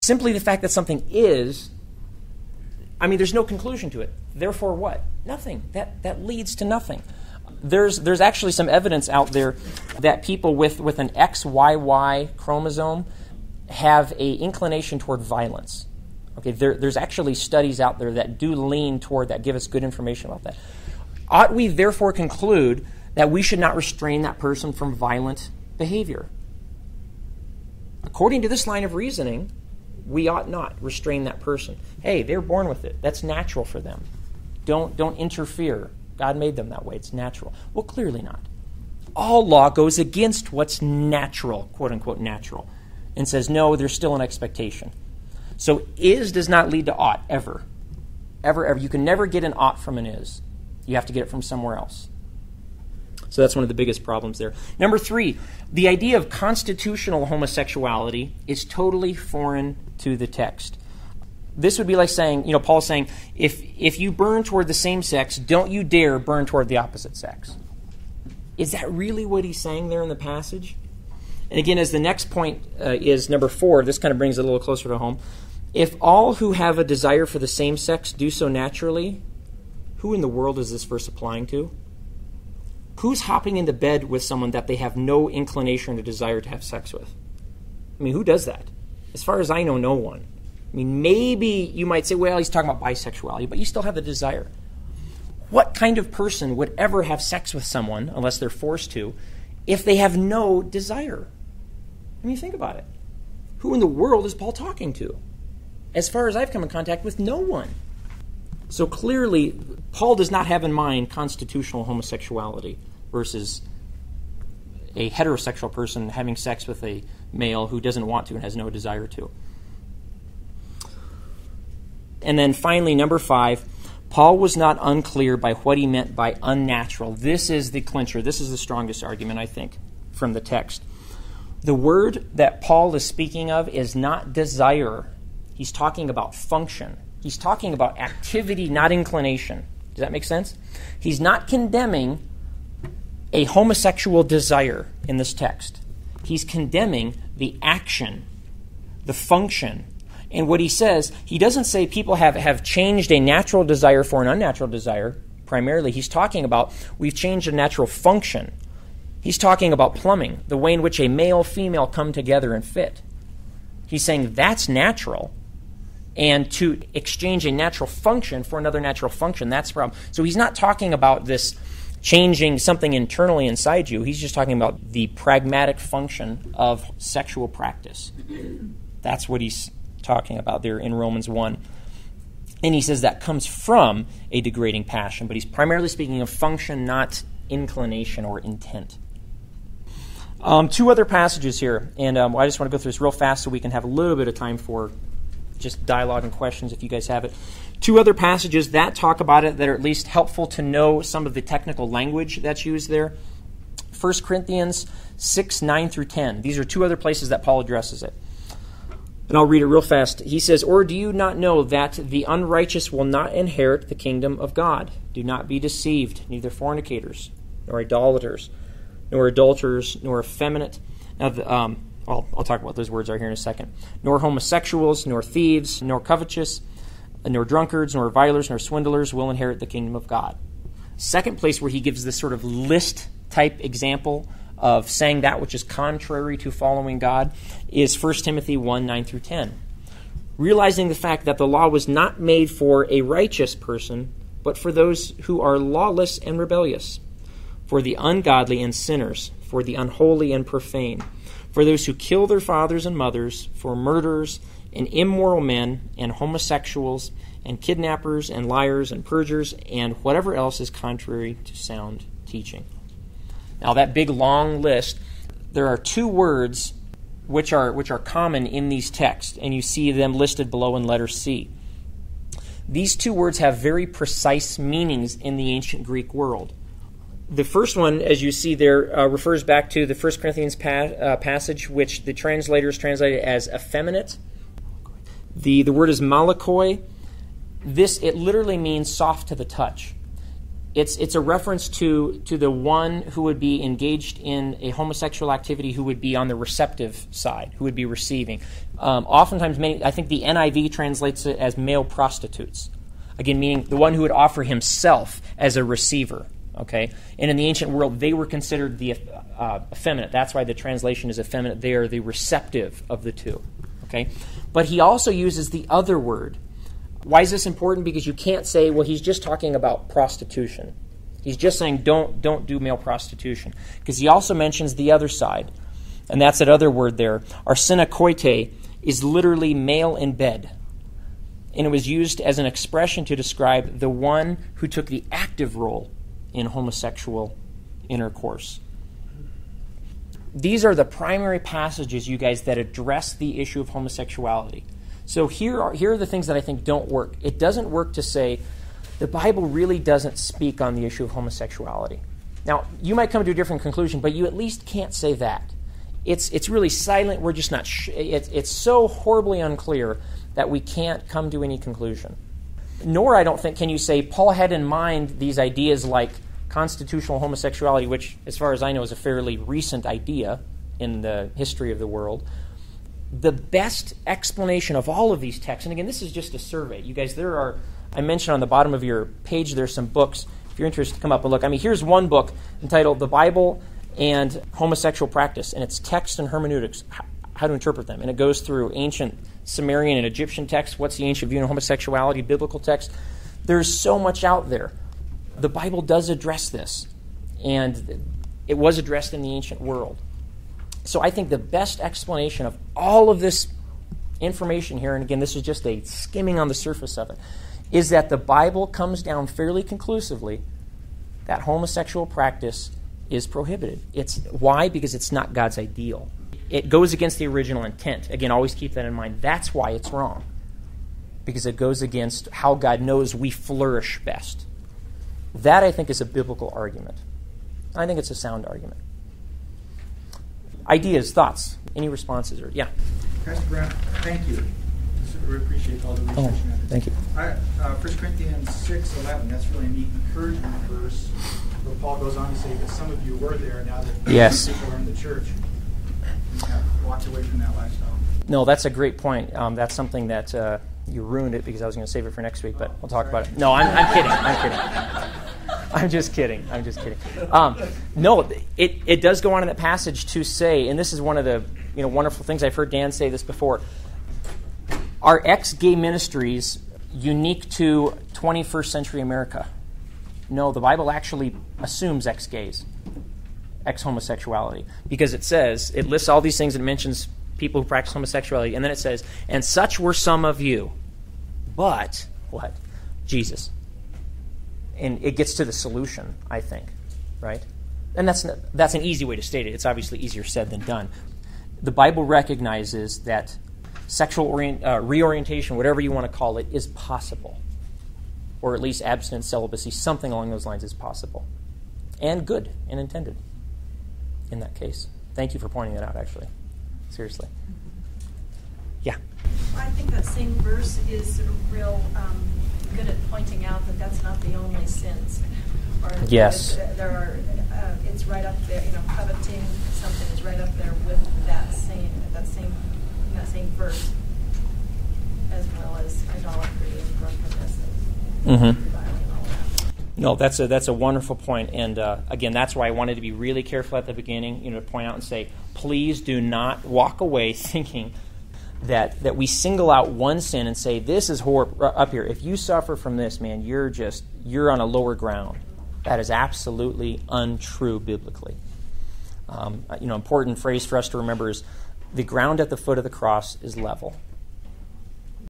Simply the fact that something is, there's no conclusion to it. Therefore what? Nothing. That leads to nothing. There's actually some evidence out there that people with an XYY chromosome have a inclination toward violence. Okay, there's actually studies out there that do lean toward that, give us good information about that. Ought we therefore conclude that we should not restrain that person from violent behavior? According to this line of reasoning, we ought not restrain that person. Hey, they're born with it. That's natural for them. Don't interfere. God made them that way. It's natural. Well, clearly not. All law goes against what's natural, quote unquote natural, and says, no, there's still an expectation. So is does not lead to ought, ever. Ever, ever. You can never get an ought from an is. You have to get it from somewhere else. So that's one of the biggest problems there. Number 3, the idea of constitutional homosexuality is totally foreign to the text. This would be like saying, Paul's saying, if you burn toward the same sex, don't you dare burn toward the opposite sex. Is that really what he's saying there in the passage? And again, as the next point is number 4, this kind of brings it a little closer to home. If all who have a desire for the same sex do so naturally, who in the world is this verse applying to? Who's hopping into bed with someone that they have no inclination or desire to have sex with? Who does that? As far as I know, no one. Maybe you might say, well, he's talking about bisexuality, but you still have the desire. What kind of person would ever have sex with someone, unless they're forced to, if they have no desire? Think about it. Who in the world is Paul talking to? As far as I've come in contact with, no one. So clearly, Paul does not have in mind constitutional homosexuality versus a heterosexual person having sex with a male who doesn't want to and has no desire to. And then finally, number 5, Paul was not unclear by what he meant by unnatural. This is the clincher. This is the strongest argument, I think, from the text. The word that Paul is speaking of is not desire. He's talking about function. He's talking about activity, not inclination. Does that make sense? He's not condemning a homosexual desire in this text. He's condemning the action, the function. And what he says, he doesn't say people have changed a natural desire for an unnatural desire. Primarily, he's talking about we've changed a natural function. He's talking about plumbing, the way in which a male, female come together and fit. He's saying that's natural. And to exchange a natural function for another natural function, that's the problem. So he's not talking about this changing something internally inside you. He's just talking about the pragmatic function of sexual practice. That's what he's talking about there in Romans 1. And he says that comes from a degrading passion, but he's primarily speaking of function, not inclination or intent. 2 other passages here, and I just want to go through this real fast so we can have a little bit of time for just dialogue and questions if you guys have it. 2 other passages that talk about it that are at least helpful to know some of the technical language that's used there. 1 Corinthians 6, 9 through 10. These are 2 other places that Paul addresses it. And I'll read it real fast. He says, "Or do you not know that the unrighteous will not inherit the kingdom of God? Do not be deceived, neither fornicators, nor idolaters, nor adulterers, nor effeminate." Now, I'll talk about what those words are here in a second. "Nor homosexuals, nor thieves, nor covetous, nor drunkards, nor revilers, nor swindlers will inherit the kingdom of God." Second place where he gives this sort of list-type example of saying that which is contrary to following God is 1 Timothy 1, 9 through 10. Realizing the fact that the law was not made for a righteous person, but for those who are lawless and rebellious, for the ungodly and sinners, for the unholy and profane, for those who kill their fathers and mothers, for murderers and immoral men and homosexuals and kidnappers and liars and perjurers and whatever else is contrary to sound teaching. Now that big long list, there are 2 words which are common in these texts, and you see them listed below in letter C. These 2 words have very precise meanings in the ancient Greek world. The first one, as you see there, refers back to the 1 Corinthians passage, which the translators translated as effeminate. The word is malakoi. It literally means soft to the touch. It's a reference to the one who would be engaged in a homosexual activity who would be on the receptive side, who would be receiving. Oftentimes, I think the NIV translates it as male prostitutes. Again, meaning the one who would offer himself as a receiver. Okay, and in the ancient world, they were considered the effeminate. That's why the translation is effeminate. They are the receptive of the two. Okay, but he also uses the other word. Why is this important? Because you can't say, well, he's just talking about prostitution. He's just saying don't do male prostitution. Because he also mentions the other side. And that's that other word there. Arsenokoite is literally male in bed. And it was used as an expression to describe the one who took the active role in homosexual intercourse. These are the primary passages, you guys, that address the issue of homosexuality. So here are the things that I think don't work. It doesn't work to say the Bible really doesn't speak on the issue of homosexuality. Now, you might come to a different conclusion, but you at least can't say that. It's really silent. We're just not. It's so horribly unclear that we can't come to any conclusion. Nor, I don't think, can you say Paul had in mind these ideas like constitutional homosexuality, which, as far as I know, is a fairly recent idea in the history of the world. The best explanation of all of these texts, and again, this is just a survey. You guys, I mentioned on the bottom of your page, there's some books. If you're interested, come up and look. I mean, here's one book entitled The Bible and Homosexual Practice, and it's text and hermeneutics, how to interpret them. And it goes through ancient Sumerian and Egyptian texts. What's the ancient view of homosexuality, biblical text? There's so much out there. The Bible does address this, and it was addressed in the ancient world. So I think the best explanation of all of this information here, and again, this is just a skimming on the surface of it, is that the Bible comes down fairly conclusively that homosexual practice is prohibited. Why? Because it's not God's ideal. It goes against the original intent. Again, always keep that in mind. That's why it's wrong. Because it goes against how God knows we flourish best. That, I think, is a biblical argument. I think it's a sound argument. Ideas, thoughts, any responses? Yeah. Pastor Brown, thank you. We appreciate all the research. Thank you. 1 Corinthians 6:11, that's really a neat encouragement verse. Where Paul goes on to say that some of you were there now that yes. people are in the church and have walked away from that lifestyle. No, that's a great point. That's something that you ruined it because I was going to save it for next week, but we'll talk about it. No, I'm kidding. I'm just kidding. No, it does go on in that passage to say, and this is one of the wonderful things. I've heard Dan say this before. Are ex-gay ministries unique to 21st century America? No, the Bible actually assumes ex-gays, ex-homosexuality, because it lists all these things and it mentions people who practice homosexuality, and then it says, and such were some of you, but what? Jesus. And it gets to the solution, I think, right? And that's an easy way to state it. It's obviously easier said than done. The Bible recognizes that sexual reorientation, whatever you want to call it, is possible. Or at least abstinence, celibacy, something along those lines is possible. And good and intended in that case. Thank you for pointing that out, actually. Seriously. Yeah? I think that same verse is real good at pointing out that that's not the only sins. Or yes. There are. It's right up there. Coveting something is right up there with that same verse, as well as idolatry and drunkenness and reviling and all that. No, that's a wonderful point, and again, that's why I wanted to be really careful at the beginning. To point out and say, please do not walk away thinking that we single out one sin and say, this is horrible up here. If you suffer from this, man, you're on a lower ground. That is absolutely untrue biblically. Important phrase for us to remember is the ground at the foot of the cross is level.